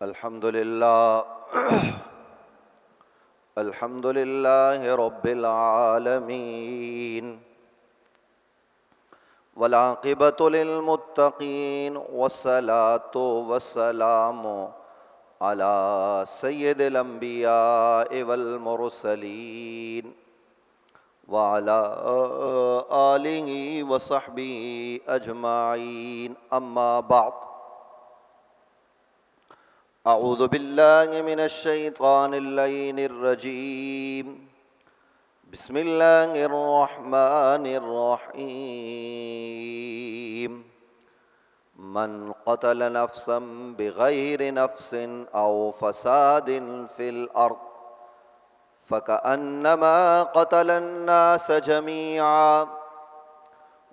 الحمد لله الحمد لله رب العالمين والعاقبة للمتقين والصلاة والسلام على سيد الأنبياء والمرسلين وعلى آله وصحبه أجمعين أما بعد أعوذ بالله من الشيطان اللعين الرجيم بسم الله الرحمن الرحيم من قتل نفسا بغير نفس أو فساد في الأرض فكأنما قتل الناس جميعا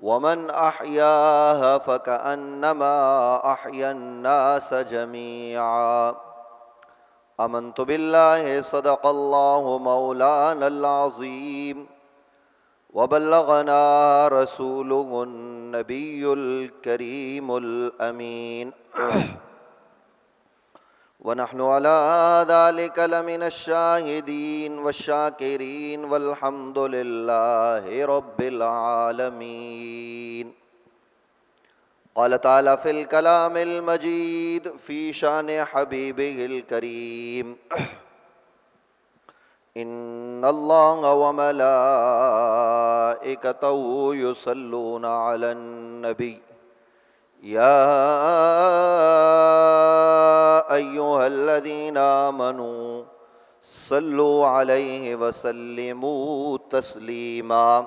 ومن أحياها فكأنما أحيا الناس جميعا آمنت بالله صدق الله مولانا العظيم وبلغنا رسوله النبي الكريم الأمين ونحن على ذلك لمن الشاهدين والشاكرين والحمد لله رب العالمين. قال تعالى في الكلام المجيد في شان حبيبه الكريم إن الله وملائكته يصلون على النبي يا أيها الذين آمنوا صلوا عليه وسلموا تسليما.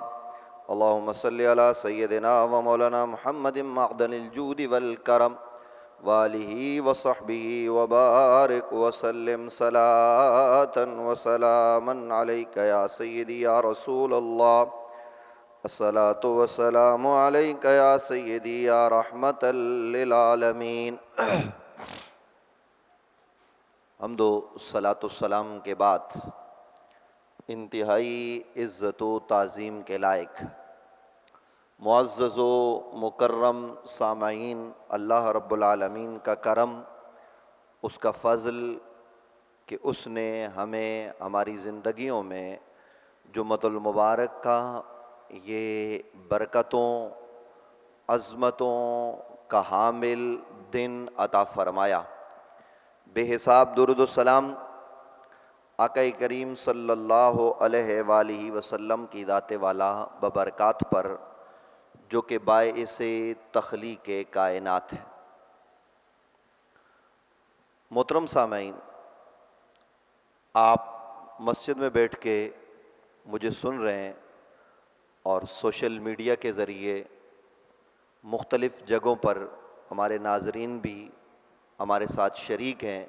اللهم صل على سيدنا ومولانا محمد معدن الجود والكرم وآله وصحبه وبارك وسلم صلاة وسلاما عليك يا سيدي يا رسول الله. الصلاة والسلام عليك يا سيدي يا رحمة للعالمين. حمد و صلاۃ السلام کے بعد انتہائی عزت و تعظیم کے لائق معزز و مکرم سامعین، اللہ رب العالمین کا کرم، اس کا فضل کہ اس نے ہمیں ہماری زندگیوں میں جمعۃ المبارک کا یہ برکتوں، عظمتوں کا حامل دن عطا فرمایا. بے حساب درود و سلام آقا کریم صلی اللہ علیہ وآلہ وسلم کی ذات والا ببرکات پر جو کہ باعث تخلیق کائنات ہے. محترم سامعین، آپ مسجد میں بیٹھ کے مجھے سن رہے ہیں اور سوشل میڈیا کے ذریعے مختلف جگہوں پر ہمارے ناظرین بھی ہمارے ساتھ شریک ہیں.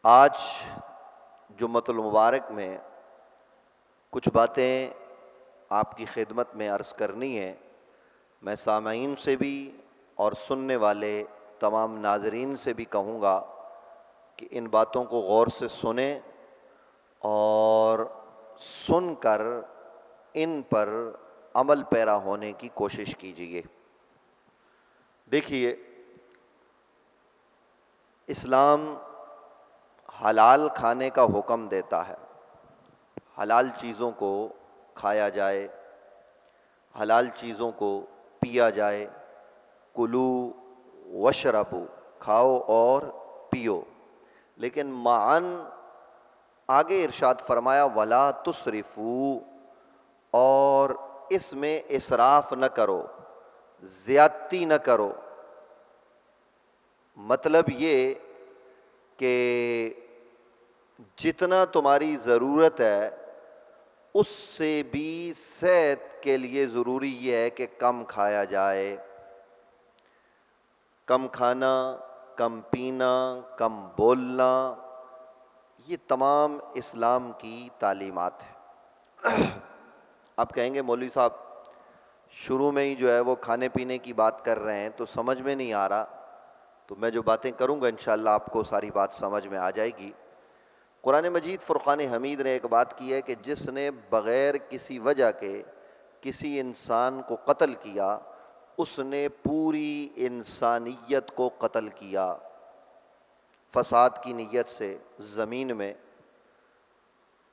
آج جمعۃ المبارک میں کچھ باتیں آپ کی خدمت میں عرض کرنی ہے. میں سامعین سے بھی اور سننے والے تمام ناظرین سے بھی کہوں گا کہ ان باتوں کو غور سے سنیں اور سن کر ان پر عمل پیرا ہونے کی کوشش کیجیے. دیکھیے، اسلام حلال کھانے کا حکم دیتا ہے. حلال چیزوں کو کھایا جائے، حلال چیزوں کو پیا جائے. کلو وشربو، کھاؤ اور پیو. لیکن معاً آگے ارشاد فرمایا ولا تسرفو، اور اس میں اسراف نہ کرو، زیادتی نہ کرو. مطلب یہ کہ جتنا تمہاری ضرورت ہے اس سے بھی صحت کے لیے ضروری یہ ہے کہ کم کھایا جائے. کم کھانا، کم پینا، کم بولنا، یہ تمام اسلام کی تعلیمات ہیں. آپ کہیں گے مولوی صاحب شروع میں ہی جو ہے وہ کھانے پینے کی بات کر رہے ہیں تو سمجھ میں نہیں آ رہا. تو میں جو باتیں کروں گا انشاءاللہ آپ کو ساری بات سمجھ میں آ جائے گی. قرآن مجید فرقان حمید نے ایک بات کی ہے کہ جس نے بغیر کسی وجہ کے کسی انسان کو قتل کیا اس نے پوری انسانیت کو قتل کیا فساد کی نیت سے زمین میں.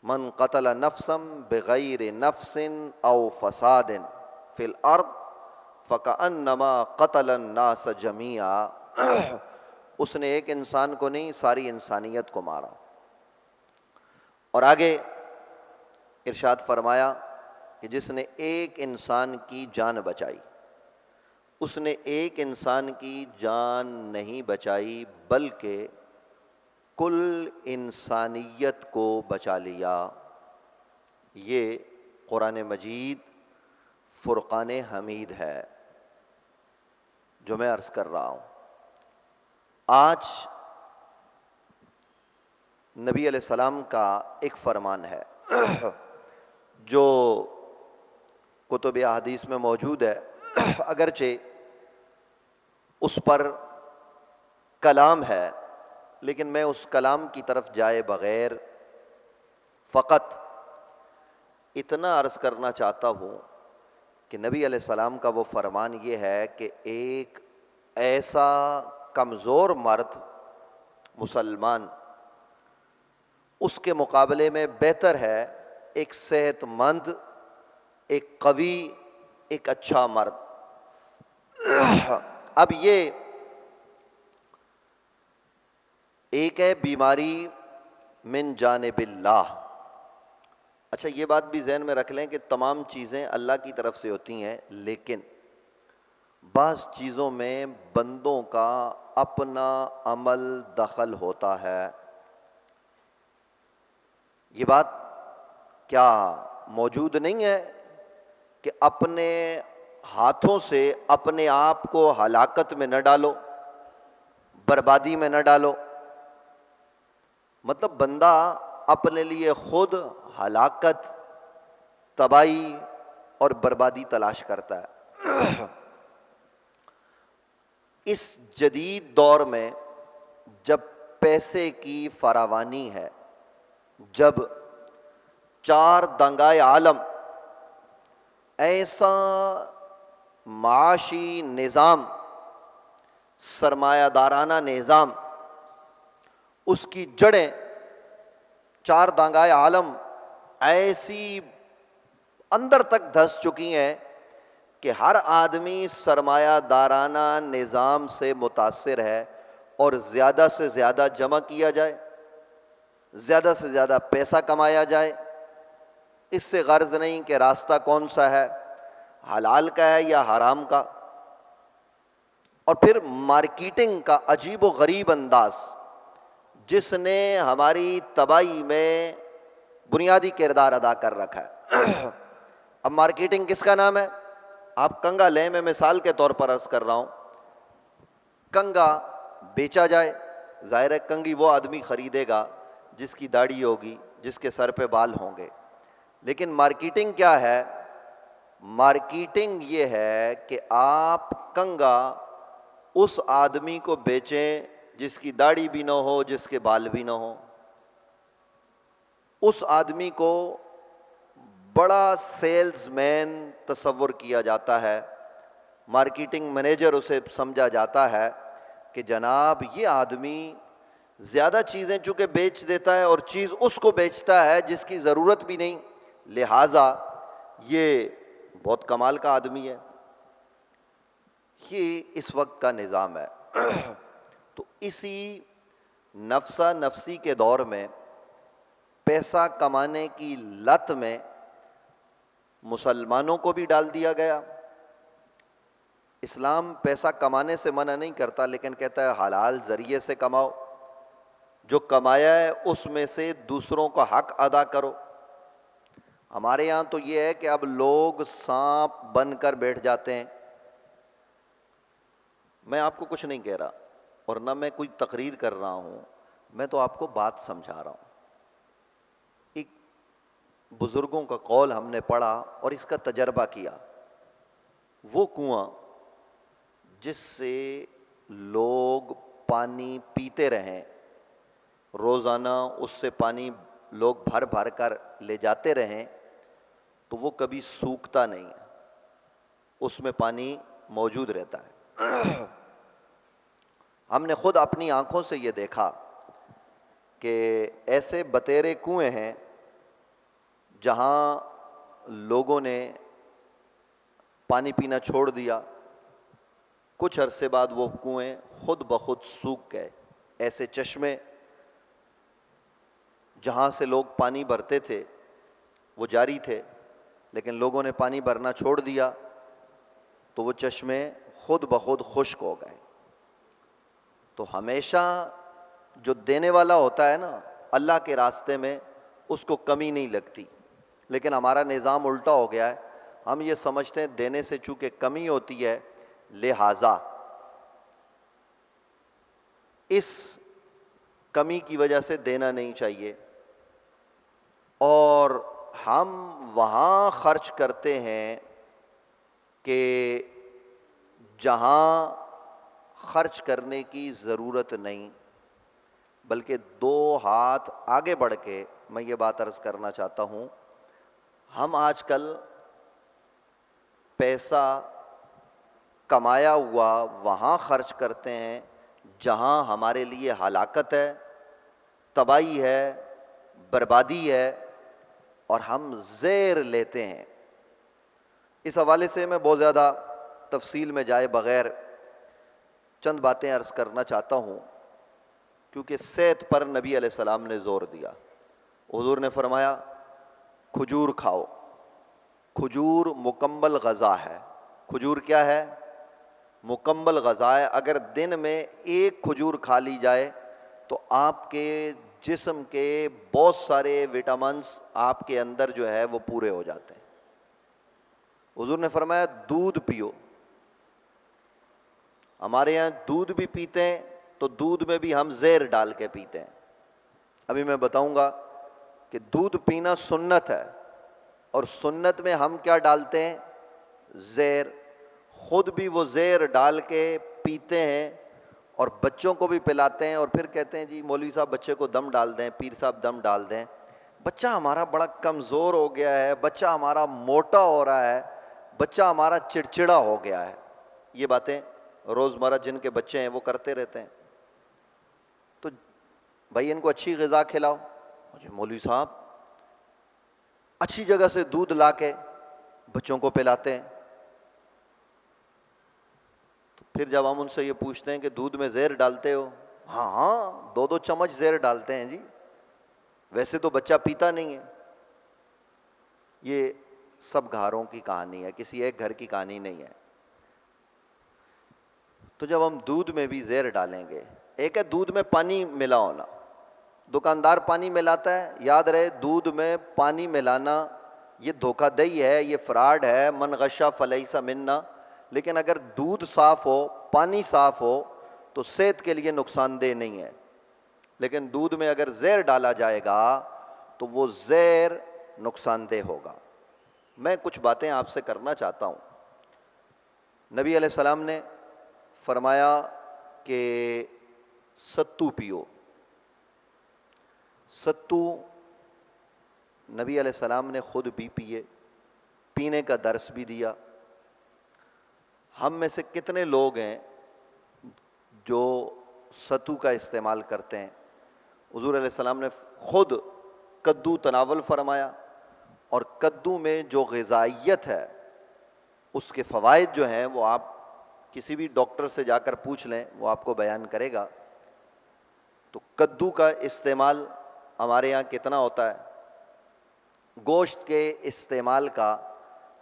من قتل نفسا بغیر نفس او فساد فی الارض فکأنما قتل الناس جمیعا. اس نے ایک انسان کو نہیں، ساری انسانیت کو مارا. اور آگے ارشاد فرمایا کہ جس نے ایک انسان کی جان بچائی، اس نے ایک انسان کی جان نہیں بچائی بلکہ کل انسانیت کو بچا لیا. یہ قرآن مجید فرقان حمید ہے جو میں عرض کر رہا ہوں. آج نبی علیہ السلام کا ایک فرمان ہے جو کتب احادیث میں موجود ہے، اگرچہ اس پر کلام ہے، لیکن میں اس کلام کی طرف جائے بغیر فقط اتنا عرض کرنا چاہتا ہوں کہ نبی علیہ السلام کا وہ فرمان یہ ہے کہ ایک ایسا کمزور مرد مسلمان، اس کے مقابلے میں بہتر ہے ایک صحت مند، ایک قوی، ایک اچھا مرد. اب یہ ایک ہے بیماری من جانب اللہ. اچھا یہ بات بھی ذہن میں رکھ لیں کہ تمام چیزیں اللہ کی طرف سے ہوتی ہیں، لیکن بعض چیزوں میں بندوں کا اپنا عمل دخل ہوتا ہے. یہ بات کیا موجود نہیں ہے کہ اپنے ہاتھوں سے اپنے آپ کو ہلاکت میں نہ ڈالو، بربادی میں نہ ڈالو. مطلب بندہ اپنے لیے خود ہلاکت، تباہی اور بربادی تلاش کرتا ہے. اس جدید دور میں جب پیسے کی فراوانی ہے، جب چار دنگائے عالم ایسا معاشی نظام، سرمایہ دارانہ نظام، اس کی جڑیں چار دنگائے عالم ایسی اندر تک دھس چکی ہیں کہ ہر آدمی سرمایہ دارانہ نظام سے متاثر ہے اور زیادہ سے زیادہ جمع کیا جائے، زیادہ سے زیادہ پیسہ کمایا جائے. اس سے غرض نہیں کہ راستہ کون سا ہے، حلال کا ہے یا حرام کا. اور پھر مارکیٹنگ کا عجیب و غریب انداز جس نے ہماری تباہی میں بنیادی کردار ادا کر رکھا ہے. اب مارکیٹنگ کس کا نام ہے؟ آپ کنگا لیں، میں مثال کے طور پر عرض کر رہا ہوں. کنگا بیچا جائے، ظاہر ہے کنگھی وہ آدمی خریدے گا جس کی داڑھی ہوگی، جس کے سر پہ بال ہوں گے. لیکن مارکیٹنگ کیا ہے؟ مارکیٹنگ یہ ہے کہ آپ کنگا اس آدمی کو بیچیں جس کی داڑھی بھی نہ ہو، جس کے بال بھی نہ ہو. اس آدمی کو بڑا سیلز مین تصور کیا جاتا ہے، مارکیٹنگ مینیجر اسے سمجھا جاتا ہے کہ جناب یہ آدمی زیادہ چیزیں چونکہ بیچ دیتا ہے اور چیز اس کو بیچتا ہے جس کی ضرورت بھی نہیں، لہٰذا یہ بہت کمال کا آدمی ہے. یہ اس وقت کا نظام ہے. تو اسی نفسا نفسی کے دور میں پیسہ کمانے کی لت میں مسلمانوں کو بھی ڈال دیا گیا. اسلام پیسہ کمانے سے منع نہیں کرتا، لیکن کہتا ہے حلال ذریعے سے کماؤ، جو کمایا ہے اس میں سے دوسروں کا حق ادا کرو. ہمارے یہاں تو یہ ہے کہ اب لوگ سانپ بن کر بیٹھ جاتے ہیں. میں آپ کو کچھ نہیں کہہ رہا اور نہ میں کوئی تقریر کر رہا ہوں، میں تو آپ کو بات سمجھا رہا ہوں. ایک بزرگوں کا قول ہم نے پڑھا اور اس کا تجربہ کیا. وہ کنواں جس سے لوگ پانی پیتے رہیں، روزانہ اس سے پانی لوگ بھر بھر کر لے جاتے رہیں، تو وہ کبھی سوکھتا نہیں ہے، اس میں پانی موجود رہتا ہے۔ ہم نے خود اپنی آنکھوں سے یہ دیکھا کہ ایسے بتیرے کنویں ہیں جہاں لوگوں نے پانی پینا چھوڑ دیا، کچھ عرصے بعد وہ کنویں خود بخود سوکھ گئے۔ ایسے چشمے جہاں سے لوگ پانی بھرتے تھے وہ جاری تھے، لیکن لوگوں نے پانی بھرنا چھوڑ دیا تو وہ چشمے خود بخود خشک ہو گئے۔ تو ہمیشہ جو دینے والا ہوتا ہے نا اللہ کے راستے میں، اس کو کمی نہیں لگتی، لیکن ہمارا نظام الٹا ہو گیا ہے۔ ہم یہ سمجھتے ہیں دینے سے چونکہ کمی ہوتی ہے لہٰذا اس کمی کی وجہ سے دینا نہیں چاہیے، اور ہم وہاں خرچ کرتے ہیں کہ جہاں خرچ کرنے کی ضرورت نہیں، بلکہ دو ہاتھ آگے بڑھ کے میں یہ بات عرض کرنا چاہتا ہوں، ہم آج کل پیسہ کمایا ہوا وہاں خرچ کرتے ہیں جہاں ہمارے لیے ہلاکت ہے، تباہی ہے، بربادی ہے، اور ہم زیر لیتے ہیں۔ اس حوالے سے میں بہت زیادہ تفصیل میں جائے بغیر چند باتیں عرض کرنا چاہتا ہوں، کیونکہ صحت پر نبی علیہ السلام نے زور دیا۔ حضور نے فرمایا کھجور کھاؤ، کھجور مکمل غذا ہے۔ کھجور کیا ہے؟ مکمل غذا ہے۔ اگر دن میں ایک کھجور کھا لی جائے تو آپ کے جسم کے بہت سارے وٹامنس آپ کے اندر جو ہے وہ پورے ہو جاتے ہیں۔ حضور نے فرمایا دودھ پیو۔ ہمارے یہاں دودھ بھی پیتے ہیں تو دودھ میں بھی ہم زہر ڈال کے پیتے ہیں۔ ابھی میں بتاؤں گا کہ دودھ پینا سنت ہے، اور سنت میں ہم کیا ڈالتے ہیں؟ زہر۔ خود بھی وہ زہر ڈال کے پیتے ہیں اور بچوں کو بھی پلاتے ہیں، اور پھر کہتے ہیں جی مولوی صاحب بچے کو دم ڈال دیں، پیر صاحب دم ڈال دیں۔ بچہ ہمارا بڑا کمزور ہو گیا ہے، بچہ ہمارا موٹا ہو رہا ہے، بچہ ہمارا چڑچڑا ہو گیا ہے۔ یہ باتیں روزمرہ جن کے بچے ہیں وہ کرتے رہتے ہیں۔ تو بھائی ان کو اچھی غذا کھلاؤ۔ جی مولوی صاحب اچھی جگہ سے دودھ لا کے بچوں کو پلاتے ہیں۔ تو پھر جب ہم ان سے یہ پوچھتے ہیں کہ دودھ میں زہر ڈالتے ہو؟ ہاں ہاں 2 چمچ زہر ڈالتے ہیں جی، ویسے تو بچہ پیتا نہیں ہے۔ یہ سب گھروں کی کہانی ہے، کسی ایک گھر کی کہانی نہیں ہے۔ تو جب ہم دودھ میں بھی زہر ڈالیں گے، ایک ہے دودھ میں پانی ملا ہونا، دکاندار پانی ملاتا ہے، یاد رہے دودھ میں پانی ملانا یہ دھوکہ دہی ہے، یہ فراڈ ہے، من غشا فلیس منا۔ لیکن اگر دودھ صاف ہو، پانی صاف ہو تو صحت کے لیے نقصان دہ نہیں ہے۔ لیکن دودھ میں اگر زہر ڈالا جائے گا تو وہ زہر نقصان دہ ہوگا۔ میں کچھ باتیں آپ سے کرنا چاہتا ہوں۔ نبی علیہ السلام نے فرمایا کہ ستو پیو۔ ستو نبی علیہ السلام نے خود بھی پیے، پینے کا درس بھی دیا۔ ہم میں سے کتنے لوگ ہیں جو ستو کا استعمال کرتے ہیں؟ حضور علیہ السلام نے خود کدو تناول فرمایا، اور کدو میں جو غذائیت ہے اس کے فوائد جو ہیں وہ آپ کسی بھی ڈاکٹر سے جا کر پوچھ لیں، وہ آپ کو بیان کرے گا۔ تو کدو کا استعمال ہمارے یہاں کتنا ہوتا ہے؟ گوشت کے استعمال کا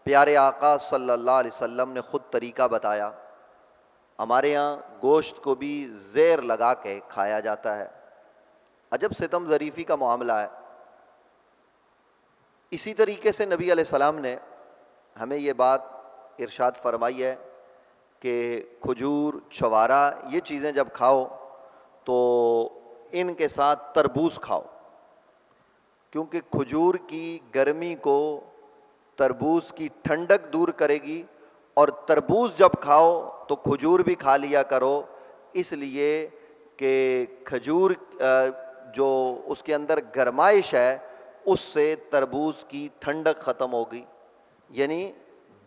پیارے آقا صلی اللہ علیہ وسلم نے خود طریقہ بتایا۔ ہمارے یہاں گوشت کو بھی زہر لگا کے کھایا جاتا ہے۔ عجب ستم ظریفی کا معاملہ ہے۔ اسی طریقے سے نبی علیہ السلام نے ہمیں یہ بات ارشاد فرمائی ہے کہ کھجور، چھوارا یہ چیزیں جب کھاؤ تو ان کے ساتھ تربوز کھاؤ، کیونکہ کھجور کی گرمی کو تربوز کی ٹھنڈک دور کرے گی، اور تربوز جب کھاؤ تو کھجور بھی کھا لیا کرو، اس لیے کہ کھجور جو اس کے اندر گرمائش ہے اس سے تربوز کی ٹھنڈک ختم ہوگی، یعنی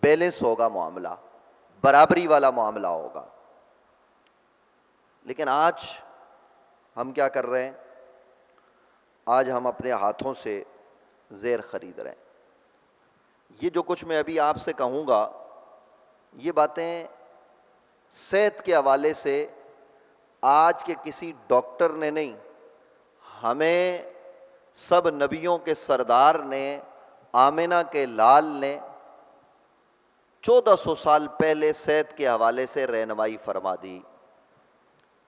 بیلنس ہوگا معاملہ، برابری والا معاملہ ہوگا. لیکن آج ہم کیا کر رہے ہیں؟ آج ہم اپنے ہاتھوں سے زیر خرید رہے ہیں. یہ جو کچھ میں ابھی آپ سے کہوں گا، یہ باتیں صحت کے حوالے سے آج کے کسی ڈاکٹر نے نہیں، ہمیں سب نبیوں کے سردار نے، آمنہ کے لال نے 1400 سال پہلے صحت کے حوالے سے رہنمائی فرما دی.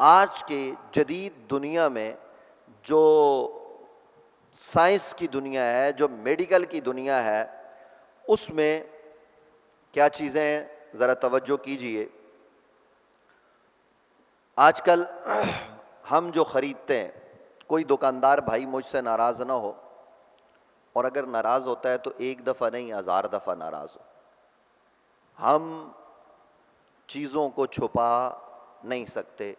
آج کے جدید دنیا میں جو سائنس کی دنیا ہے، جو میڈیکل کی دنیا ہے، اس میں کیا چیزیں ہیں ذرا توجہ کیجئے. آج کل ہم جو خریدتے ہیں، کوئی دکاندار بھائی مجھ سے ناراض نہ ہو، اور اگر ناراض ہوتا ہے تو ایک دفعہ نہیں 1000 دفعہ ناراض ہو. ہم چیزوں کو چھپا نہیں سکتے.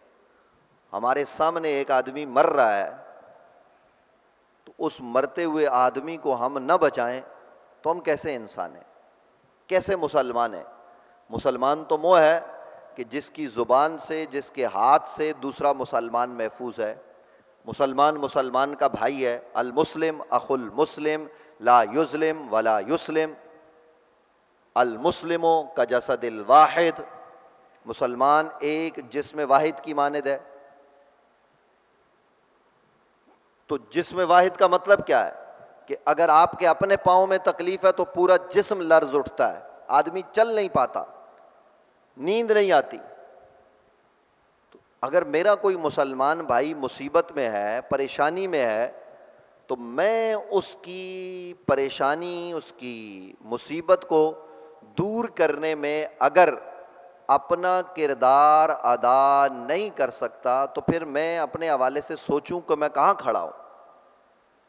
ہمارے سامنے ایک آدمی مر رہا ہے، تو اس مرتے ہوئے آدمی کو ہم نہ بچائیں تو ہم کیسے انسان ہیں، کیسے مسلمان ہیں؟ مسلمان تو وہ ہے کہ جس کی زبان سے، جس کے ہاتھ سے دوسرا مسلمان محفوظ ہے. مسلمان مسلمان کا بھائی ہے. المسلم اخو المسلم لا یظلم ولا یسلم، المسلم کجسد الواحد. مسلمان ایک جسم واحد کی مانند ہے. تو جسم واحد کا مطلب کیا ہے؟ کہ اگر آپ کے اپنے پاؤں میں تکلیف ہے تو پورا جسم لرز اٹھتا ہے، آدمی چل نہیں پاتا، نیند نہیں آتی. تو اگر میرا کوئی مسلمان بھائی مصیبت میں ہے، پریشانی میں ہے، تو میں اس کی پریشانی، اس کی مصیبت کو دور کرنے میں اگر اپنا کردار ادا نہیں کر سکتا تو پھر میں اپنے حوالے سے سوچوں کہ میں کہاں کھڑا ہوں.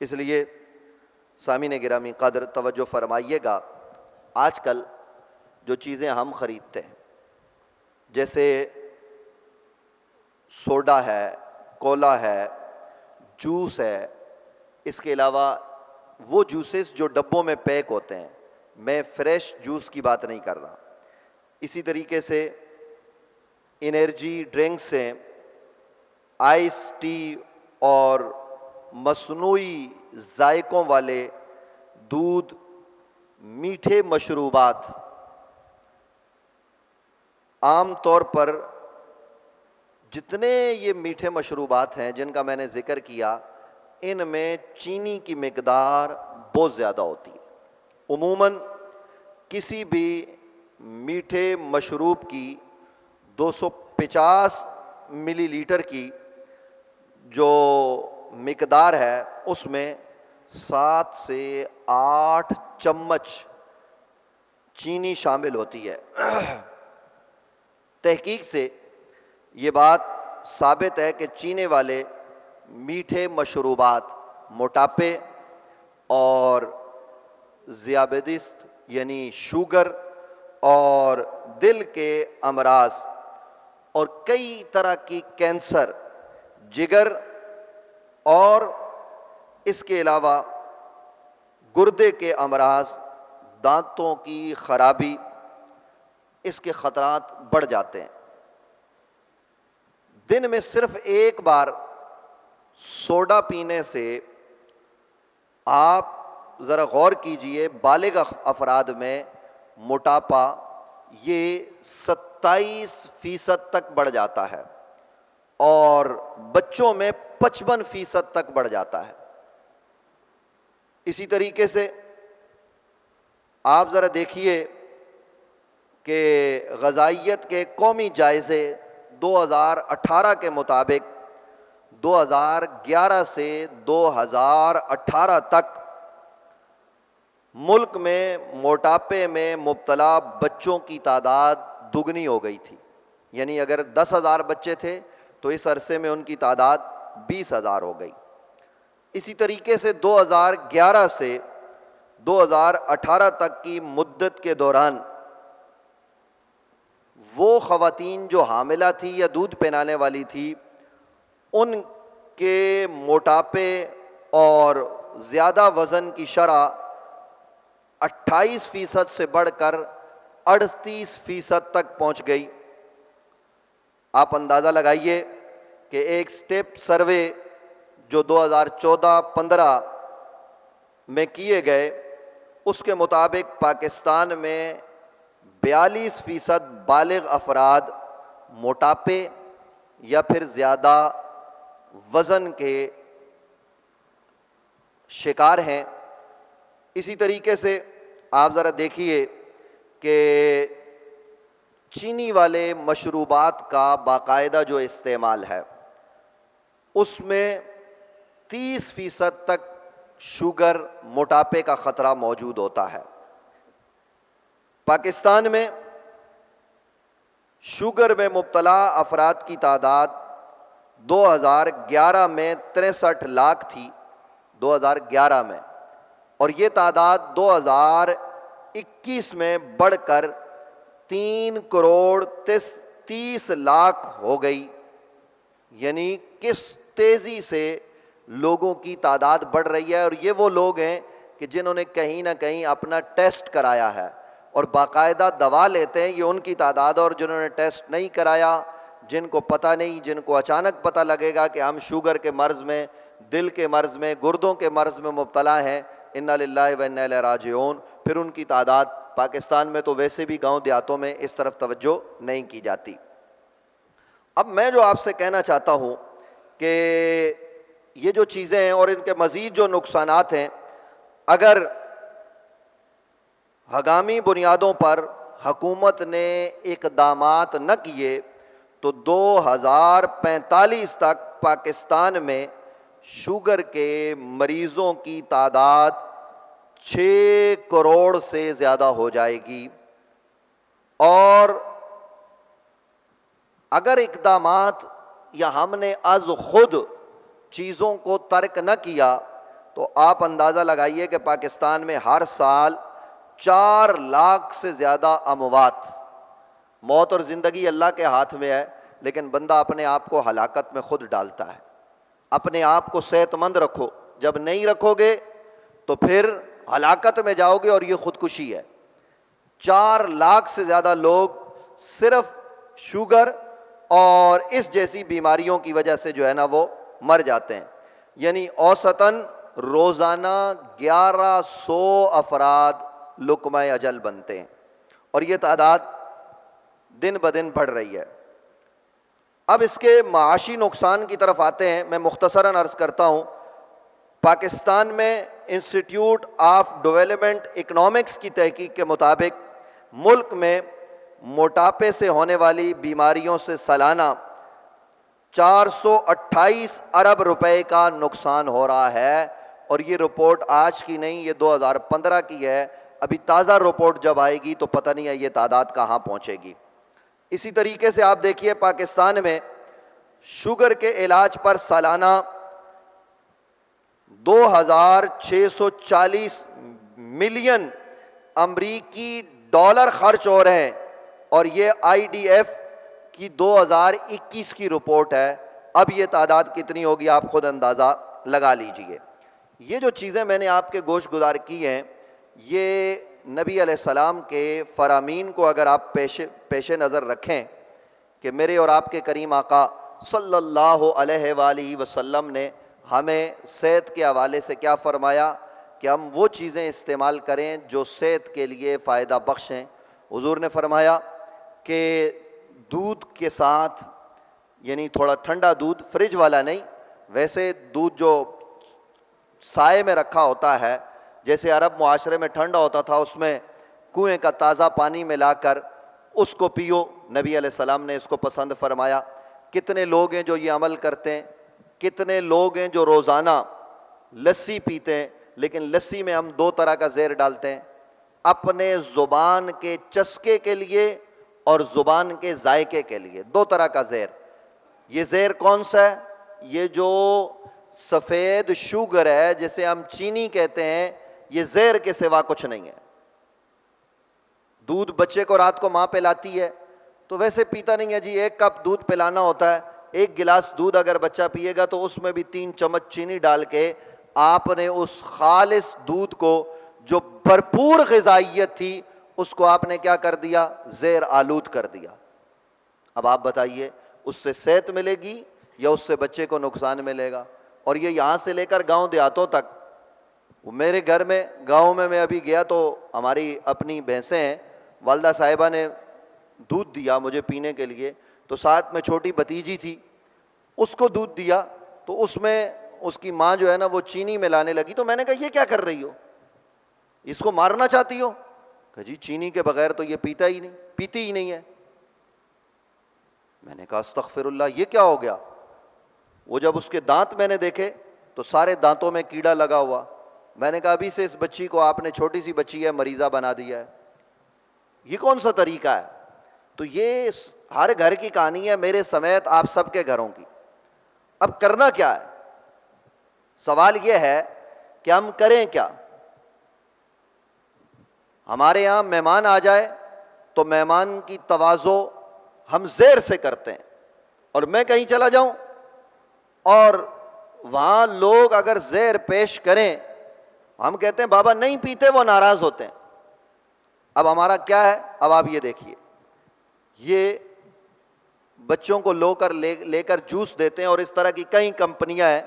اس لیے سامعین گرامی قدر توجہ فرمائیے گا. آج کل جو چیزیں ہم خریدتے ہیں، جیسے سوڈا ہے، کولا ہے، جوس ہے، اس کے علاوہ وہ جوسز جو ڈبوں میں پیک ہوتے ہیں، میں فریش جوس کی بات نہیں کر رہا. اسی طریقے سے انرجی ڈرنکس ہیں، آئس ٹی اور مصنوعی ذائقوں والے دودھ، میٹھے مشروبات. عام طور پر جتنے یہ میٹھے مشروبات ہیں جن کا میں نے ذکر کیا، ان میں چینی کی مقدار بہت زیادہ ہوتی ہے. عموماً کسی بھی میٹھے مشروب کی 250 ملی لیٹر کی جو مقدار ہے، اس میں 7 سے 8 چمچ چینی شامل ہوتی ہے. تحقیق سے یہ بات ثابت ہے کہ چینے والے میٹھے مشروبات موٹاپے اور ذیابیطس یعنی شوگر اور دل کے امراض اور کئی طرح کی کینسر، جگر اور اس کے علاوہ گردے کے امراض، دانتوں کی خرابی، اس کے خطرات بڑھ جاتے ہیں. دن میں صرف ایک بار سوڈا پینے سے آپ ذرا غور کیجئے، بالغ افراد میں موٹاپا یہ 27% تک بڑھ جاتا ہے اور بچوں میں 55% تک بڑھ جاتا ہے. اسی طریقے سے آپ ذرا دیکھیے کہ غذائیت کے قومی جائزے 2018 کے مطابق 2011 سے 2018 تک ملک میں موٹاپے میں مبتلا بچوں کی تعداد دگنی ہو گئی تھی. یعنی اگر 10,000 بچے تھے تو اس عرصے میں ان کی تعداد 20,000 ہو گئی. اسی طریقے سے 2011 سے 2018 تک کی مدت کے دوران وہ خواتین جو حاملہ تھی یا دودھ پلانے والی تھی، ان کے موٹاپے اور زیادہ وزن کی شرح 28% سے بڑھ کر 38% تک پہنچ گئی۔ آپ اندازہ لگائیے کہ ایک سٹیپ سروے جو 2014-15 میں کیے گئے، اس کے مطابق پاکستان میں 42% بالغ افراد موٹاپے یا پھر زیادہ وزن کے شکار ہیں۔ اسی طریقے سے آپ ذرا دیکھیے کہ چینی والے مشروبات کا باقاعدہ جو استعمال ہے، اس میں 30% تک شوگر، موٹاپے کا خطرہ موجود ہوتا ہے۔ پاکستان میں شوگر میں مبتلا افراد کی تعداد 2011 میں 63 لاکھ تھی، 2011 میں، اور یہ تعداد 2021 میں بڑھ کر 3 کروڑ 30 لاکھ ہو گئی۔ یعنی کس تیزی سے لوگوں کی تعداد بڑھ رہی ہے، اور یہ وہ لوگ ہیں کہ جنہوں نے کہیں نہ کہیں اپنا ٹیسٹ کرایا ہے اور باقاعدہ دوا لیتے ہیں، یہ ان کی تعداد، اور جنہوں نے ٹیسٹ نہیں کرایا، جن کو پتہ نہیں، جن کو اچانک پتہ لگے گا کہ ہم شوگر کے مرض میں، دل کے مرض میں، گردوں کے مرض میں مبتلا ہیں، انا للہ و انا الیہ راجعون، پھر ان کی تعداد پاکستان میں تو ویسے بھی گاؤں دیہاتوں میں اس طرف توجہ نہیں کی جاتی۔ اب میں جو آپ سے کہنا چاہتا ہوں کہ یہ جو چیزیں ہیں اور ان کے مزید جو نقصانات ہیں، اگر ہنگامی بنیادوں پر حکومت نے اقدامات نہ کیے تو 2045 تک پاکستان میں شوگر کے مریضوں کی تعداد 6 کروڑ سے زیادہ ہو جائے گی، اور اگر اقدامات یا ہم نے از خود چیزوں کو ترک نہ کیا تو آپ اندازہ لگائیے کہ پاکستان میں ہر سال 4 لاکھ سے زیادہ اموات۔ موت اور زندگی اللہ کے ہاتھ میں ہے، لیکن بندہ اپنے آپ کو ہلاکت میں خود ڈالتا ہے۔ اپنے آپ کو صحت مند رکھو، جب نہیں رکھو گے تو پھر ہلاکت میں جاؤ گے، اور یہ خودکشی ہے۔ 4 لاکھ سے زیادہ لوگ صرف شوگر اور اس جیسی بیماریوں کی وجہ سے جو ہے نا وہ مر جاتے ہیں۔ یعنی اوسطاً روزانہ 1100 افراد لقمہ اجل بنتے ہیں، اور یہ تعداد دن بدن بڑھ رہی ہے۔ اب اس کے معاشی نقصان کی طرف آتے ہیں۔ میں مختصراً عرض کرتا ہوں، پاکستان میں انسٹیٹیوٹ آف ڈیولپمنٹ اکنامکس کی تحقیق کے مطابق ملک میں موٹاپے سے ہونے والی بیماریوں سے سالانہ 428 ارب روپے کا نقصان ہو رہا ہے، اور یہ رپورٹ آج کی نہیں، یہ 2015 کی ہے۔ ابھی تازہ رپورٹ جب آئے گی تو پتہ نہیں ہے یہ تعداد کہاں پہنچے گی۔ اسی طریقے سے آپ دیکھیے پاکستان میں شوگر کے علاج پر سالانہ 2640 ملین امریکی ڈالر خرچ ہو رہے ہیں، اور یہ IDF کی 2021 کی رپورٹ ہے۔ اب یہ تعداد کتنی ہوگی آپ خود اندازہ لگا لیجئے۔ یہ جو چیزیں میں نے آپ کے گوش گزار کی ہیں، یہ نبی علیہ السلام کے فرامین کو اگر آپ پیش نظر رکھیں کہ میرے اور آپ کے کریم آقا صلی اللہ علیہ وآلہ وسلم نے ہمیں صحت کے حوالے سے کیا فرمایا کہ ہم وہ چیزیں استعمال کریں جو صحت کے لیے فائدہ بخش ہیں۔ حضور نے فرمایا کہ دودھ کے ساتھ، یعنی تھوڑا ٹھنڈا دودھ، فریج والا نہیں، ویسے دودھ جو سائے میں رکھا ہوتا ہے، جیسے عرب معاشرے میں ٹھنڈا ہوتا تھا، اس میں کنویں کا تازہ پانی ملا کر اس کو پیو، نبی علیہ السلام نے اس کو پسند فرمایا۔ کتنے لوگ ہیں جو یہ عمل کرتے ہیں، کتنے لوگ ہیں جو روزانہ لسی پیتے ہیں، لیکن لسی میں ہم 2 طرح کا زہر ڈالتے ہیں، اپنے زبان کے چسکے کے لیے اور زبان کے ذائقے کے لیے، 2 طرح کا زہر۔ یہ زہر کون سا ہے؟ یہ جو سفید شوگر ہے جسے ہم چینی کہتے ہیں، یہ زہر کے سوا کچھ نہیں ہے۔ دودھ بچے کو رات کو ماں پلاتی ہے تو ویسے پیتا نہیں ہے جی، 1 کپ دودھ پلانا ہوتا ہے، 1 گلاس دودھ اگر بچہ پیے گا تو اس میں بھی 3 چمچ چینی ڈال کے آپ نے اس خالص دودھ کو جو بھرپور غذائیت تھی اس کو آپ نے کیا کر دیا؟ زہر آلود کر دیا۔ اب آپ بتائیے اس سے صحت ملے گی یا اس سے بچے کو نقصان ملے گا؟ اور یہ یہاں سے لے کر گاؤں دیہاتوں تک۔ میرے گھر میں گاؤں میں ابھی گیا تو ہماری اپنی بھینسیں ہیں، والدہ صاحبہ نے دودھ دیا مجھے پینے کے لیے، تو ساتھ میں چھوٹی بھتیجی تھی، اس کو دودھ دیا تو اس میں اس کی ماں جو ہے نا وہ چینی ملانے لگی۔ تو میں نے کہا یہ کیا کر رہی ہو، اس کو مارنا چاہتی ہو؟ کہ جی چینی کے بغیر تو یہ پیتی ہی نہیں ہے۔ میں نے کہا استغفر اللہ، یہ کیا ہو گیا؟ وہ جب اس کے دانت میں نے دیکھے تو سارے دانتوں میں کیڑا لگا ہوا۔ میں نے کہا ابھی سے اس بچی کو آپ نے، چھوٹی سی بچی ہے، مریضہ بنا دیا ہے، یہ کون سا طریقہ ہے؟ تو یہ ہر گھر کی کہانی ہے، میرے سمیت آپ سب کے گھروں کی۔ اب کرنا کیا ہے؟ سوال یہ ہے کہ ہم کریں کیا؟ ہمارے یہاں مہمان آ جائے تو مہمان کی تواضع ہم زیر سے کرتے ہیں، اور میں کہیں چلا جاؤں اور وہاں لوگ اگر زہر پیش کریں، ہم کہتے ہیں بابا نہیں پیتے، وہ ناراض ہوتے ہیں۔ اب ہمارا کیا ہے؟ اب آپ یہ دیکھیے، یہ بچوں کو لے کر جوس دیتے ہیں، اور اس طرح کی کئی کمپنیاں ہیں،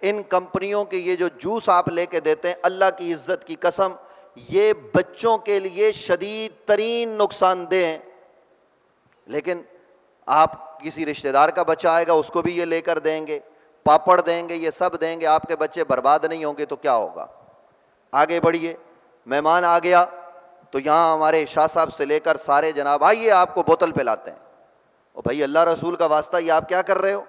ان کمپنیوں کے یہ جو جوس آپ لے کے دیتے ہیں، اللہ کی عزت کی قسم یہ بچوں کے لیے شدید ترین نقصان دہ ہیں۔ لیکن آپ کسی رشتہ دار کا بچہ آئے گا اس کو بھی یہ لے کر دیں گے، پاپڑ دیں گے، یہ سب دیں گے، آپ کے بچے برباد نہیں ہوں گے تو کیا ہوگا؟ آگے بڑھیے، مہمان آ گیا تو یہاں ہمارے شاہ صاحب سے لے کر سارے جناب آئیے آپ کو بوتل پلاتے ہیں۔ اور بھائی اللہ رسول کا واسطہ یہ آپ کیا کر رہے ہو؟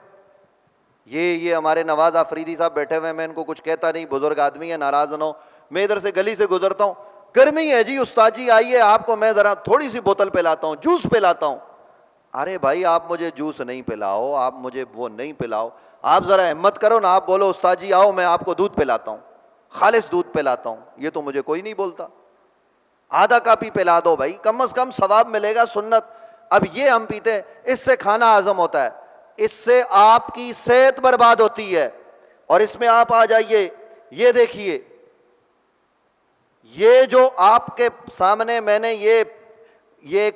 یہ ہمارے نواز آفریدی صاحب بیٹھے ہوئے ہیں، میں ان کو کچھ کہتا نہیں، بزرگ آدمی ہے، ناراض نہ ہو۔ میں ادھر سے گلی سے گزرتا ہوں، گرمی ہے جی استاد جی آئیے آپ کو میں ذرا تھوڑی سی بوتل پلاتا ہوں، جوس پلاتا ہوں۔ ارے بھائی آپ مجھے جوس نہیں پلاؤ، آپ مجھے وہ نہیں پلاؤ، آپ ذرا ہمت کرو نا، آپ بولو استاد جی آؤ میں آپ کو دودھ پلاتا ہوں، خالص دودھ پلاتا ہوں۔ یہ تو مجھے کوئی نہیں بولتا، آدھا کاپی پلا دو بھائی، کم از کم ثواب ملے گا، سنت۔ اب یہ ہم پیتے ہیں، اس سے کھانا ہضم ہوتا ہے، اس سے آپ کی صحت برباد ہوتی ہے۔ اور اس میں آپ آ جائیے، یہ دیکھیے، یہ جو آپ کے سامنے میں نے یہ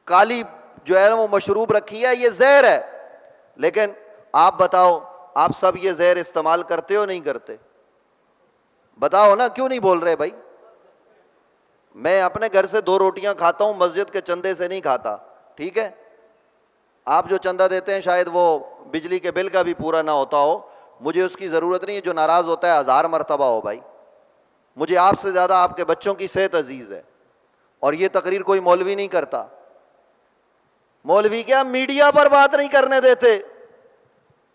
کالی جو ہے نا وہ مشروب رکھی ہے، یہ زہر ہے، لیکن آپ بتاؤ آپ سب یہ زہر استعمال کرتے ہو نہیں کرتے؟ بتاؤ نا، کیوں نہیں بول رہے بھائی؟ میں اپنے گھر سے 2 روٹیاں کھاتا ہوں، مسجد کے چندے سے نہیں کھاتا، ٹھیک ہے؟ آپ جو چندہ دیتے ہیں شاید وہ بجلی کے بل کا بھی پورا نہ ہوتا ہو، مجھے اس کی ضرورت نہیں ہے، جو ناراض ہوتا ہے 1000 مرتبہ ہو بھائی، مجھے آپ سے زیادہ آپ کے بچوں کی صحت عزیز ہے۔ اور یہ تقریر کوئی مولوی نہیں کرتا، مولوی کیا میڈیا پر بات نہیں کرنے دیتے۔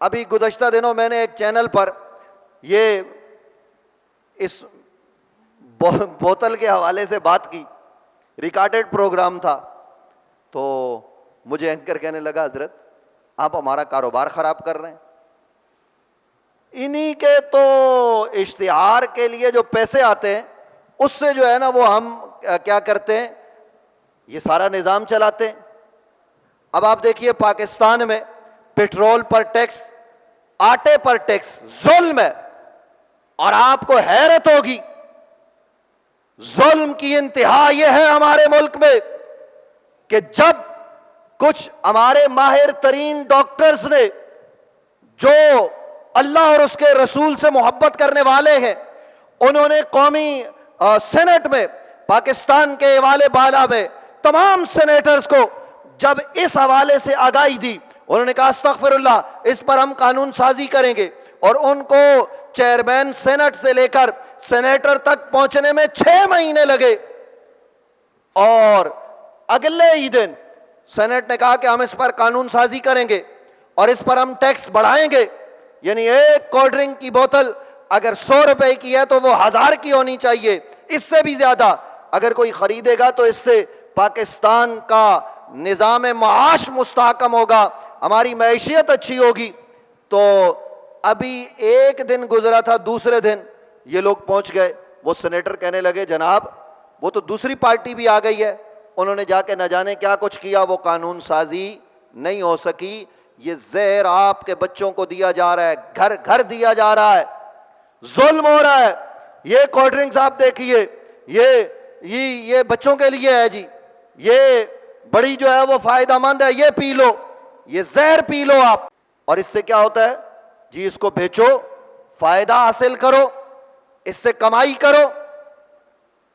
ابھی گزشتہ دنوں میں نے ایک چینل پر یہ اس بوتل کے حوالے سے بات کی، ریکارڈڈ پروگرام تھا، تو مجھے اینکر کہنے لگا حضرت آپ ہمارا کاروبار خراب کر رہے ہیں، انہی کے تو اشتہار کے لیے جو پیسے آتے ہیں اس سے جو ہے نا وہ ہم کیا کرتے ہیں، یہ سارا نظام چلاتے ہیں۔ اب آپ دیکھیے پاکستان میں پیٹرول پر ٹیکس، آٹے پر ٹیکس، ظلم ہے، اور آپ کو حیرت ہوگی ظلم کی انتہا یہ ہے ہمارے ملک میں کہ جب کچھ ہمارے ماہر ترین ڈاکٹرز نے جو اللہ اور اس کے رسول سے محبت کرنے والے ہیں، انہوں نے قومی سینٹ میں پاکستان کے حوالے بالا میں تمام سینیٹرز کو جب اس حوالے سے آگاہی دی، انہوں نے کہا استغفر اللہ، اس پر ہم قانون سازی کریں گے، اور ان کو چیئرمین سینٹ سے لے کر سینیٹر تک پہنچنے میں 6 مہینے لگے، اور اگلے ہی دن سینٹ نے کہا کہ ہم اس پر قانون سازی کریں گے اور اس پر ہم ٹیکس بڑھائیں گے، یعنی ایک کولڈ ڈرنک کی بوتل اگر 100 روپے کی ہے تو وہ 1000 کی ہونی چاہیے، اس سے بھی زیادہ اگر کوئی خریدے گا تو اس سے پاکستان کا نظام معاش مستحکم ہوگا، ہماری معیشت اچھی ہوگی۔ تو ابھی ایک دن گزرا تھا، دوسرے دن یہ لوگ پہنچ گئے، وہ سینیٹر کہنے لگے جناب وہ تو دوسری پارٹی بھی آ گئی ہے، انہوں نے جا کے نہ جانے کیا کچھ کیا، وہ قانون سازی نہیں ہو سکی۔ یہ زہر آپ کے بچوں کو دیا جا رہا ہے، گھر گھر دیا جا رہا ہے، ظلم ہو رہا ہے۔ یہ کولڈ ڈرنکس آپ دیکھیے، یہ بچوں کے لیے ہے جی، یہ بڑی جو ہے وہ فائدہ مند ہے، یہ پی لو، یہ زہر پی لو آپ، اور اس سے کیا ہوتا ہے جی؟ اس کو بیچو، فائدہ حاصل کرو، اس سے کمائی کرو،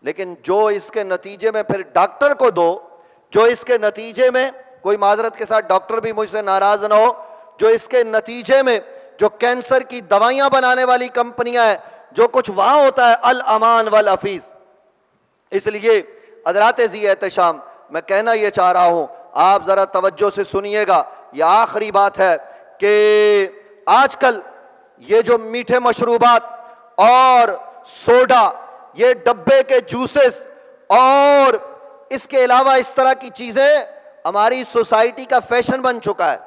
لیکن جو اس کے نتیجے میں پھر ڈاکٹر کو دو، جو اس کے نتیجے میں، کوئی معذرت کے ساتھ ڈاکٹر بھی مجھ سے ناراض نہ ہو، جو اس کے نتیجے میں جو کینسر کی دوائیاں بنانے والی کمپنیاں ہیں، جو کچھ وہاں ہوتا ہے، الامان والافیس۔ اس لیے حضرات ذی احتشام، میں کہنا یہ چاہ رہا ہوں، آپ ذرا توجہ سے سنیے گا، یہ آخری بات ہے کہ آج کل یہ جو میٹھے مشروبات اور سوڈا، یہ ڈبے کے جوسز اور اس کے علاوہ اس طرح کی چیزیں ہماری سوسائٹی کا فیشن بن چکا ہے۔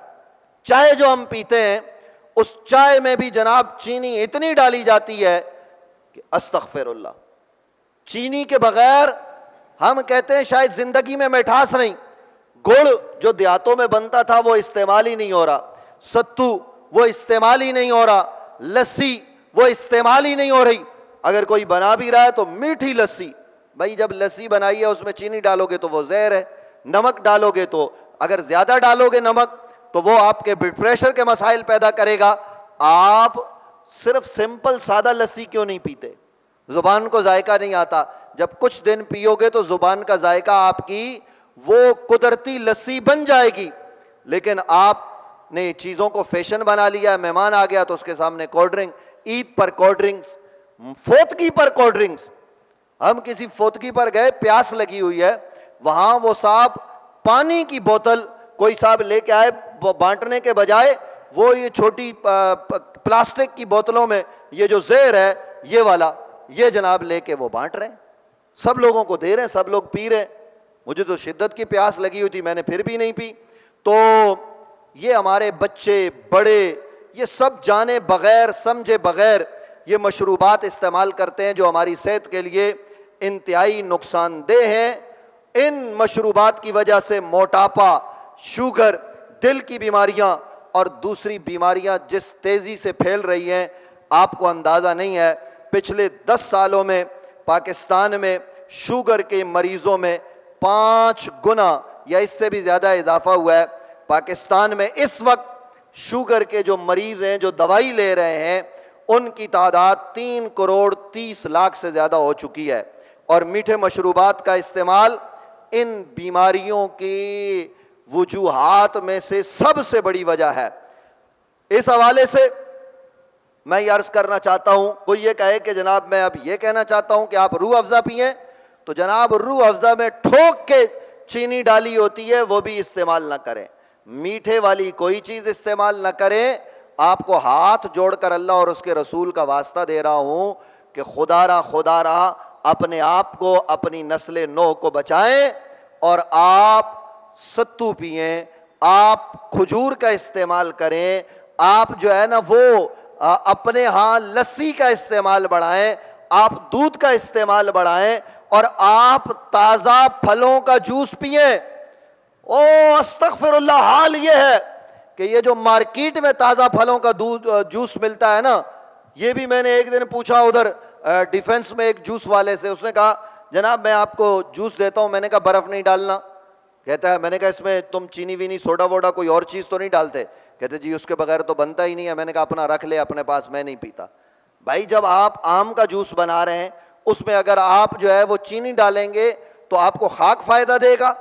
چائے جو ہم پیتے ہیں، اس چائے میں بھی جناب چینی اتنی ڈالی جاتی ہے کہ استغفر اللہ، چینی کے بغیر ہم کہتے ہیں شاید زندگی میں مٹھاس نہیں۔ گڑ جو دیہاتوں میں بنتا تھا وہ استعمال ہی نہیں ہو رہا، ستو وہ استعمال ہی نہیں ہو رہا، لسی وہ استعمال ہی نہیں ہو رہی، اگر کوئی بنا بھی رہا ہے تو میٹھی لسی۔ بھائی جب لسی بنائی ہے اس میں چینی ڈالو گے تو وہ زہر ہے، نمک ڈالو گے تو اگر زیادہ ڈالو گے نمک تو وہ آپ کے بلڈ پریشر کے مسائل پیدا کرے گا۔ آپ صرف سمپل سادہ لسی کیوں نہیں پیتے؟ زبان کو ذائقہ نہیں آتا؟ جب کچھ دن پیو گے تو زبان کا ذائقہ آپ کی وہ قدرتی لسی بن جائے گی، لیکن آپ نے چیزوں کو فیشن بنا لیا ہے۔ مہمان آ گیا تو اس کے سامنے کولڈ ڈرنک، عید پر کولڈ ڈرنکس، فوتگی پر کولڈ ڈرنکس۔ ہم کسی فوتگی پر گئے، پیاس لگی ہوئی ہے، وہاں وہ صاحب پانی کی بوتل کوئی صاحب لے کے آئے، بانٹنے کے بجائے وہ یہ چھوٹی پلاسٹک کی بوتلوں میں یہ جو زہر ہے یہ والا، یہ جناب لے کے وہ بانٹ رہے ہیں، سب لوگوں کو دے رہے ہیں، سب لوگ پی رہے ہیں۔ مجھے تو شدت کی پیاس لگی ہوئی تھی، میں نے پھر بھی نہیں پی۔ تو یہ ہمارے بچے بڑے یہ سب جانے بغیر سمجھے بغیر یہ مشروبات استعمال کرتے ہیں جو ہماری صحت کے لیے انتہائی نقصان دہ ہیں۔ ان مشروبات کی وجہ سے موٹاپا، شوگر، دل کی بیماریاں اور دوسری بیماریاں جس تیزی سے پھیل رہی ہیں آپ کو اندازہ نہیں ہے۔ پچھلے 10 سالوں میں پاکستان میں شوگر کے مریضوں میں 5 گنا یا اس سے بھی زیادہ اضافہ ہوا ہے۔ پاکستان میں اس وقت شوگر کے جو مریض ہیں جو دوائی لے رہے ہیں ان کی تعداد 3 کروڑ 30 لاکھ سے زیادہ ہو چکی ہے، اور میٹھے مشروبات کا استعمال ان بیماریوں کی وجوہات میں سے سب سے بڑی وجہ ہے۔ اس حوالے سے میں یہ عرض کرنا چاہتا ہوں، کوئی یہ کہے کہ جناب میں اب یہ کہنا چاہتا ہوں کہ آپ روح افزا پئیں، تو جناب روح افزا میں ٹھوک کے چینی ڈالی ہوتی ہے وہ بھی استعمال نہ کریں، میٹھے والی کوئی چیز استعمال نہ کریں۔ آپ کو ہاتھ جوڑ کر اللہ اور اس کے رسول کا واسطہ دے رہا ہوں کہ خدا را اپنے آپ کو، اپنی نسل نو کو بچائیں، اور آپ ستو پئیں، آپ کھجور کا استعمال کریں، آپ جو ہے نا وہ اپنے ہاں لسی کا استعمال بڑھائیں، آپ دودھ کا استعمال بڑھائیں، اور آپ تازہ پھلوں کا جوس پئیں۔ او استغفر اللہ، حال یہ ہے کہ یہ جو مارکیٹ میں تازہ پھلوں کا جوس ملتا ہے نا، یہ بھی میں نے ایک دن پوچھا ادھر ڈیفنس میں ایک جوس والے سے، اس نے کہا جناب میں آپ کو جوس دیتا ہوں، میں نے کہا برف نہیں ڈالنا، کہتا ہے میں نے کہا اس میں تم چینی وینی سوڈا ووڈا کوئی اور چیز تو نہیں ڈالتے؟ کہتے جی اس کے بغیر تو بنتا ہی نہیں ہے۔ میں نے کہا اپنا رکھ لے اپنے پاس، میں نہیں پیتا۔ بھائی جب آپ آم کا جوس بنا رہے ہیں اس میں اگر آپ جو ہے وہ چینی ڈالیں گے تو آپ کو خاک فائدہ دے گا؟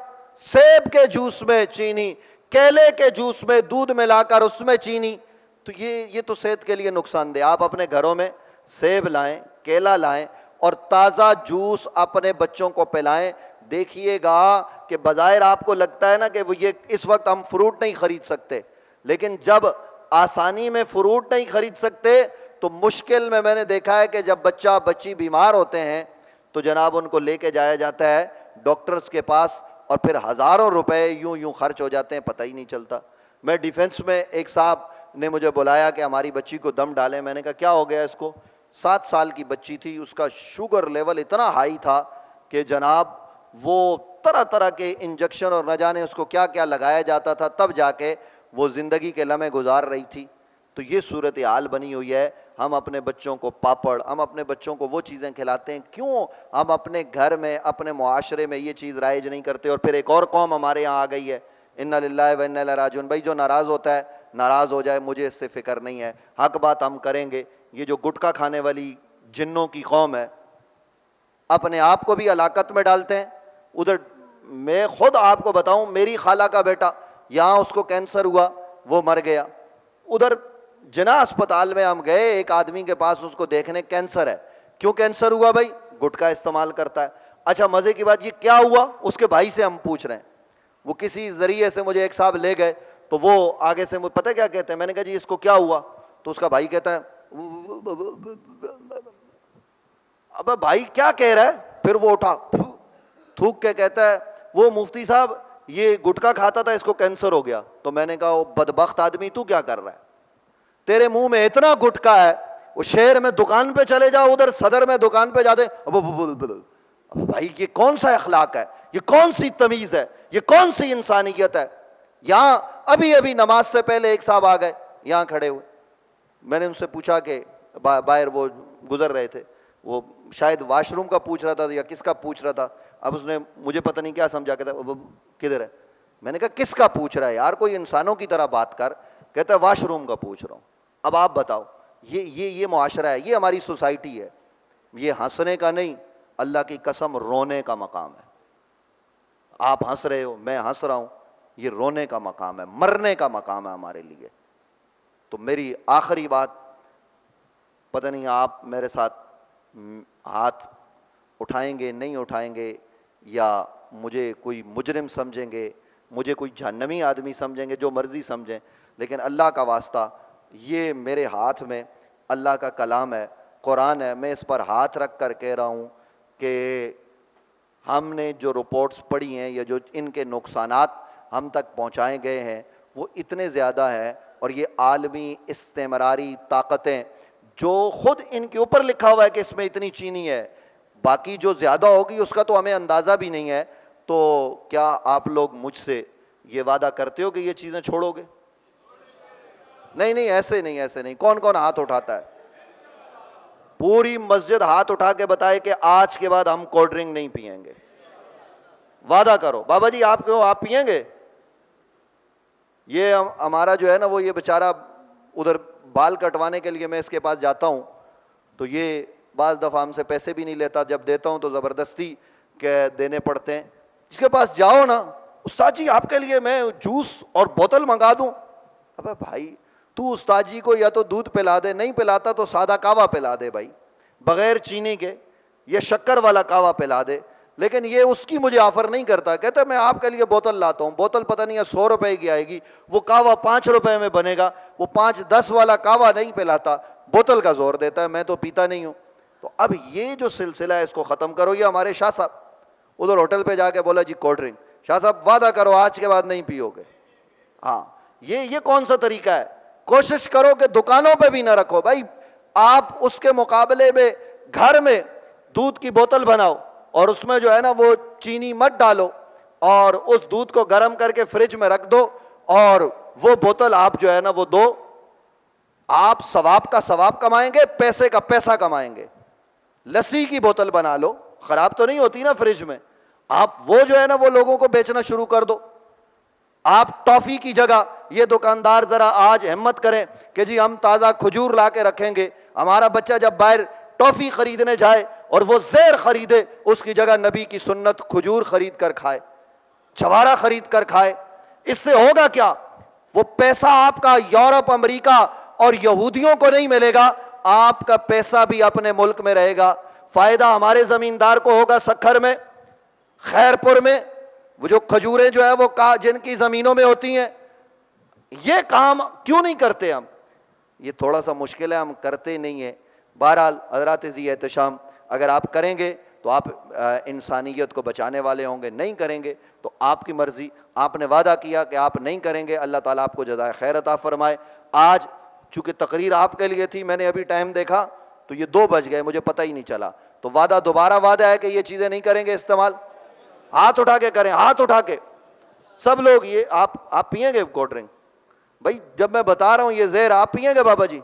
سیب کے جوس میں چینی، کیلے کے جوس میں دودھ ملا کر اس میں چینی، تو یہ تو صحت کے لیے نقصان دہ۔ آپ اپنے گھروں میں سیب لائیں، کیلا لائیں اور تازہ جوس اپنے بچوں کو پلائیں، دیکھیے گا کہ بظاہر آپ کو لگتا ہے نا کہ وہ یہ اس وقت ہم فروٹ نہیں خرید سکتے، لیکن جب آسانی میں فروٹ نہیں خرید سکتے تو مشکل میں نے دیکھا ہے کہ جب بچہ بچی بیمار ہوتے ہیں تو جناب ان کو لے کے جایا جاتا ہے ڈاکٹرز کے پاس، اور پھر ہزاروں روپے یوں خرچ ہو جاتے ہیں، پتہ ہی نہیں چلتا۔ میں ڈیفنس میں ایک صاحب نے مجھے بلایا کہ ہماری بچی کو دم ڈالیں، میں نے کہا کیا ہو گیا اس کو؟ 7 سال کی بچی تھی، اس کا شوگر لیول اتنا ہائی تھا کہ جناب وہ طرح طرح کے انجیکشن اور نہ جانے اس کو کیا کیا لگایا جاتا تھا، تب جا کے وہ زندگی کے لمحے گزار رہی تھی۔ تو تو یہ صورتحال بنی ہوئی ہے. ہم اپنے بچوں کو پاپڑ، ہم اپنے بچوں کو وہ چیزیں کھلاتے ہیں. کیوں ہم اپنے گھر میں، اپنے معاشرے میں یہ چیز رائج نہیں کرتے؟ اور پھر ایک اور قوم ہمارے یہاں آ گئی ہے، انا للہ و انا الیہ راجعون. بھائی جو ناراض ہوتا ہے ناراض ہو جائے، مجھے اس سے فکر نہیں ہے، حق بات ہم کریں گے. یہ جو گٹکا کھانے والی جنوں کی قوم ہے، اپنے آپ کو بھی ہلاکت میں ڈالتے ہیں. ادھر میں خود آپ کو بتاؤں، میری خالہ کا بیٹا یہاں اس کو کینسر ہوا، وہ مر گیا. ادھر جنا اسپتال میں ہم گئے، ایک آدمی کے پاس اس کو دیکھنے، کینسر ہے. کیوں کینسر ہوا بھائی؟ گٹکا استعمال کرتا ہے. اچھا مزے کی بات، یہ کیا ہوا؟ اس کے بھائی سے ہم پوچھ رہے ہیں. وہ کسی ذریعے سے مجھے ایک صاحب لے گئے، تو وہ آگے سے مجھے پتہ کیا کہتے ہیں؟ میں نے کہا جی اس کو کیا ہوا؟ تو اس کا بھائی کہتا ہے ابے بھائی کیا کہہ رہا ہے؟ پھر وہ اٹھا تھوک کے کہتا ہے وہ مفتی صاحب یہ گٹکا کھاتا تھا، اس کو کینسر ہو گیا. تو میں نے کہا وہ بدبخت آدمی تو کیا کر رہا ہے؟ تیرے منہ میں اتنا گٹکا ہے، وہ شہر میں دکان پہ چلے جاؤ، ادھر صدر میں دکان پہ جاتے. بھائی یہ کون سا اخلاق ہے؟ یہ کون سی تمیز ہے؟ یہ کون سی انسانیت ہے؟ یہاں ابھی ابھی نماز سے پہلے ایک صاحب آ گئے یہاں کھڑے ہوئے. میں نے ان سے پوچھا کہ باہر وہ گزر رہے تھے، وہ شاید واش روم کا پوچھ رہا تھا یا کس کا پوچھ رہا تھا. اب اس نے مجھے پتہ نہیں کیا سمجھا، کہتا کدھر ہے؟ میں نے کہا کس کا پوچھ رہا ہے یار، کوئی انسانوں کی طرح بات کر. کہتا ہے واش روم کا پوچھ رہا ہوں. اب آپ بتاؤ، یہ معاشرہ ہے، یہ ہماری سوسائٹی ہے. یہ ہنسنے کا نہیں، اللہ کی قسم رونے کا مقام ہے. آپ ہنس رہے ہو، میں ہنس رہا ہوں، یہ رونے کا مقام ہے، مرنے کا مقام ہے ہمارے لیے. تو میری آخری بات، پتہ نہیں آپ میرے ساتھ ہاتھ اٹھائیں گے نہیں اٹھائیں گے، یا مجھے کوئی مجرم سمجھیں گے، مجھے کوئی جہنمی آدمی سمجھیں گے، جو مرضی سمجھیں، لیکن اللہ کا واسطہ یہ میرے ہاتھ میں اللہ کا کلام ہے، قرآن ہے. میں اس پر ہاتھ رکھ کر کہہ رہا ہوں کہ ہم نے جو رپورٹس پڑھی ہیں یا جو ان کے نقصانات ہم تک پہنچائے گئے ہیں وہ اتنے زیادہ ہیں. اور یہ عالمی استعماری طاقتیں جو خود ان کے اوپر لکھا ہوا ہے کہ اس میں اتنی چینی ہے، باقی جو زیادہ ہوگی اس کا تو ہمیں اندازہ بھی نہیں ہے. تو کیا آپ لوگ مجھ سے یہ وعدہ کرتے ہو کہ یہ چیزیں چھوڑو گے؟ نہیں نہیں، ایسے نہیں، ایسے نہیں. کون کون ہاتھ اٹھاتا ہے؟ پوری مسجد ہاتھ اٹھا کے بتائے کہ آج کے بعد ہم کولڈ ڈرنک نہیں پئیں گے. وعدہ کرو. بابا جی آپ کیوں، آپ پئیں گے؟ یہ ہمارا جو ہے نا، وہ یہ بیچارہ ادھر بال کٹوانے کے لیے میں اس کے پاس جاتا ہوں تو یہ بعض دفعہ ہم سے پیسے بھی نہیں لیتا، جب دیتا ہوں تو زبردستی کے دینے پڑتے ہیں. اس کے پاس جاؤ نا، استاد جی آپ کے لیے میں جوس اور بوتل منگا دوں. ابے بھائی تو استاد جی کو یا تو دودھ پلا دے، نہیں پلاتا تو سادہ کہوہ پلا دے بھائی، بغیر چینی کے، یہ شکر والا کہوہ پلا دے. لیکن یہ اس کی مجھے آفر نہیں کرتا، کہتا ہے میں آپ کے لیے بوتل لاتا ہوں. بوتل پتہ نہیں ہے 100 روپے کی آئے گی، وہ کہوہ 5 روپے میں بنے گا. وہ 5-10 والا کہوہ نہیں پلاتا، بوتل کا زور دیتا ہے، میں تو پیتا نہیں ہوں. تو اب یہ جو سلسلہ ہے اس کو ختم کرو. یہ ہمارے شاہ صاحب ادھر ہوٹل پہ جا کے بولا جی کولڈ ڈرنک، شاہ صاحب وعدہ کرو آج کے بعد نہیں پیو گے. ہاں یہ کون سا طریقہ ہے؟ کوشش کرو کہ دکانوں پہ بھی نہ رکھو بھائی. آپ اس کے مقابلے میں گھر میں دودھ کی بوتل بناؤ اور اس میں جو ہے نا وہ چینی مت ڈالو، اور اس دودھ کو گرم کر کے فریج میں رکھ دو، اور وہ بوتل آپ جو ہے نا وہ دو. آپ ثواب کا ثواب کمائیں گے، پیسے کا پیسہ کمائیں گے. لسی کی بوتل بنا لو، خراب تو نہیں ہوتی نا فریج میں. آپ وہ جو ہے نا وہ لوگوں کو بیچنا شروع کر دو. آپ ٹافی کی جگہ، یہ دکاندار ذرا آج ہمت کریں کہ جی ہم تازہ کھجور لا کے رکھیں گے. ہمارا بچہ جب باہر ٹافی خریدنے جائے اور وہ زہر خریدے، اس کی جگہ نبی کی سنت کھجور خرید کر کھائے، چھوارا خرید کر کھائے. اس سے ہوگا کیا؟ وہ پیسہ آپ کا یورپ، امریکہ اور یہودیوں کو نہیں ملے گا، آپ کا پیسہ بھی اپنے ملک میں رہے گا. فائدہ ہمارے زمیندار کو ہوگا سکھر میں، خیر پور میں، وہ جو کھجوریں جو ہے وہ جن کی زمینوں میں ہوتی ہیں. یہ کام کیوں نہیں کرتے ہم؟ یہ تھوڑا سا مشکل ہے، ہم کرتے نہیں ہیں. بہرحال حضرات ذی احتشام، اگر آپ کریں گے تو آپ انسانیت کو بچانے والے ہوں گے، نہیں کریں گے تو آپ کی مرضی. آپ نے وعدہ کیا کہ آپ نہیں کریں گے، اللہ تعالیٰ آپ کو جزائے خیر عطا فرمائے. آج چونکہ تقریر آپ کے لیے تھی، میں نے ابھی ٹائم دیکھا تو یہ 2 بج گئے، مجھے پتہ ہی نہیں چلا. تو وعدہ دوبارہ وعدہ ہے کہ یہ چیزیں نہیں کریں گے استعمال. ہاتھ اٹھا کے کریں، ہاتھ اٹھا کے سب لوگ. یہ آپ پئیں گے کولڈ ڈرنک؟ بھائی جب میں بتا رہا ہوں یہ زہر آپ پئیں گے بابا جی؟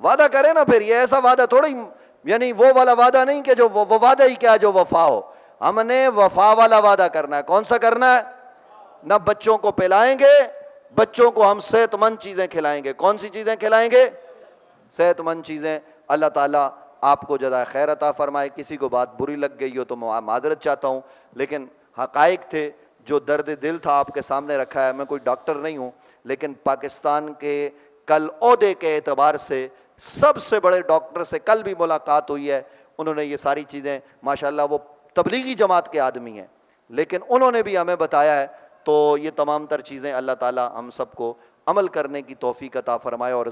وعدہ کریں نا پھر، یہ ایسا وعدہ تھوڑی، یعنی وہ والا وعدہ نہیں کہ جو وہ وعدہ ہی کیا جو وفا ہو. ہم نے وفا والا وعدہ کرنا ہے. کون سا کرنا ہے؟ نہ بچوں کو پلائیں گے، بچوں کو ہم صحت مند چیزیں کھلائیں گے. کون سی چیزیں کھلائیں گے؟ صحت مند چیزیں. اللہ تعالیٰ آپ کو جزائے خیر عطا فرمائے. کسی کو بات بری لگ گئی ہو تو معذرت چاہتا ہوں، لیکن حقائق تھے جو درد دل تھا آپ کے سامنے رکھا ہے. میں کوئی ڈاکٹر نہیں ہوں، لیکن پاکستان کے کل عہدے کے اعتبار سے سب سے بڑے ڈاکٹر سے کل بھی ملاقات ہوئی ہے. انہوں نے یہ ساری چیزیں ماشاءاللہ، وہ تبلیغی جماعت کے آدمی ہیں، لیکن انہوں نے بھی ہمیں بتایا ہے. تو یہ تمام تر چیزیں اللہ تعالیٰ ہم سب کو عمل کرنے کی توفیق عطا فرمائے. اور